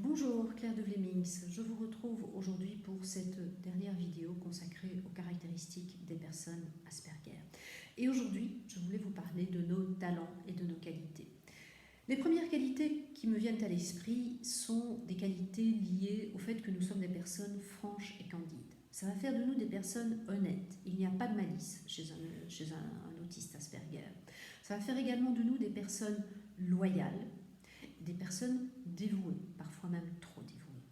Bonjour, Claire de Vlemings. Je vous retrouve aujourd'hui pour cette dernière vidéo consacrée aux caractéristiques des personnes Asperger. Et aujourd'hui, je voulais vous parler de nos talents et de nos qualités. Les premières qualités qui me viennent à l'esprit sont des qualités liées au fait que nous sommes des personnes franches et candides. Ça va faire de nous des personnes honnêtes. Il n'y a pas de malice chez un autiste Asperger. Ça va faire également de nous des personnes loyales, des personnes dévouées, parfois même trop dévouées.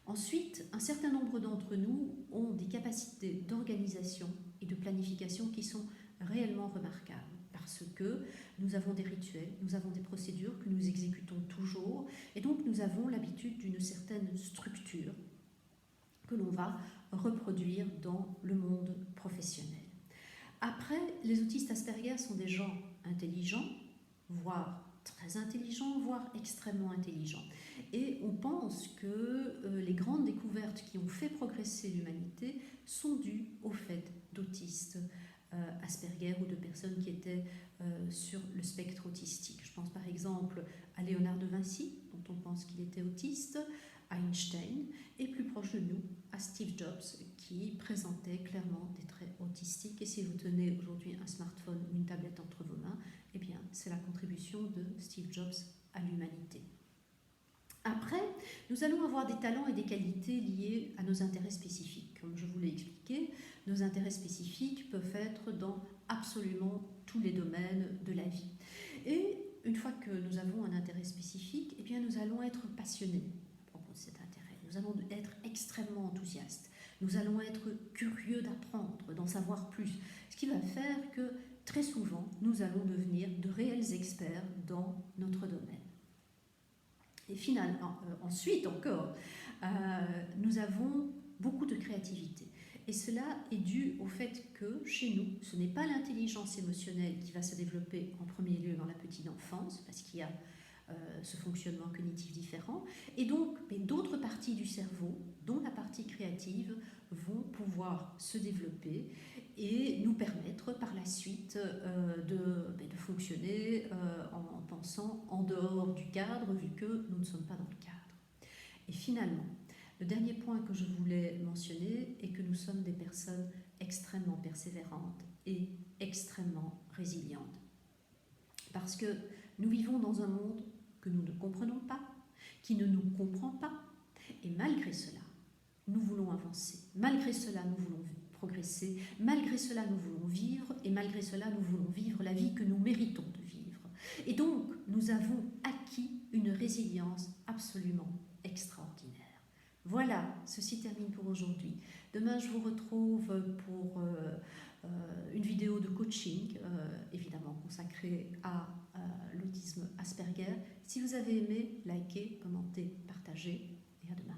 Ensuite, un certain nombre d'entre nous ont des capacités d'organisation et de planification qui sont réellement remarquables parce que nous avons des rituels, nous avons des procédures que nous exécutons toujours et donc nous avons l'habitude d'une certaine structure que l'on va reproduire dans le monde professionnel. Après, les autistes Asperger sont des gens intelligents, voire très intelligents, voire extrêmement intelligents. Et on pense que les grandes découvertes qui ont fait progresser l'humanité sont dues au fait d'autistes Asperger ou de personnes qui étaient sur le spectre autistique. Je pense par exemple à Léonard de Vinci, dont on pense qu'il était autiste, à Einstein, et plus proche de nous, à Steve Jobs, qui présentait clairement des traits autistiques. Et si vous tenez aujourd'hui un smartphone ou une tablette entre vos mains, eh bien, c'est la contribution de Steve Jobs à l'humanité. Après, nous allons avoir des talents et des qualités liés à nos intérêts spécifiques. Comme je vous l'ai expliqué, nos intérêts spécifiques peuvent être dans absolument tous les domaines de la vie. Et une fois que nous avons un intérêt spécifique, eh bien, nous allons être passionnés à propos de cet intérêt. Nous allons être extrêmement enthousiastes. Nous allons être curieux d'apprendre, d'en savoir plus. Ce qui va faire que très souvent, nous allons devenir de réels experts dans notre domaine. Et finalement, ensuite encore, nous avons beaucoup de créativité. Et cela est dû au fait que chez nous, ce n'est pas l'intelligence émotionnelle qui va se développer en premier lieu dans la petite enfance, parce qu'il y a ce fonctionnement cognitif différent. Et donc, d'autres parties du cerveau, dont la partie créative, vont pouvoir se développer et nous permettre par la suite de fonctionner en pensant en dehors du cadre, vu que nous ne sommes pas dans le cadre. Et finalement, le dernier point que je voulais mentionner est que nous sommes des personnes extrêmement persévérantes et extrêmement résilientes. Parce que nous vivons dans un monde que nous ne comprenons pas, qui ne nous comprend pas, et malgré cela, nous voulons avancer. Malgré cela, nous voulons progresser. Malgré cela, nous voulons vivre. Et malgré cela, nous voulons vivre la vie que nous méritons de vivre. Et donc, nous avons acquis une résilience absolument extraordinaire. Voilà, ceci termine pour aujourd'hui. Demain, je vous retrouve pour une vidéo de coaching, évidemment consacrée à l'autisme Asperger. Si vous avez aimé, likez, commentez, partagez et à demain.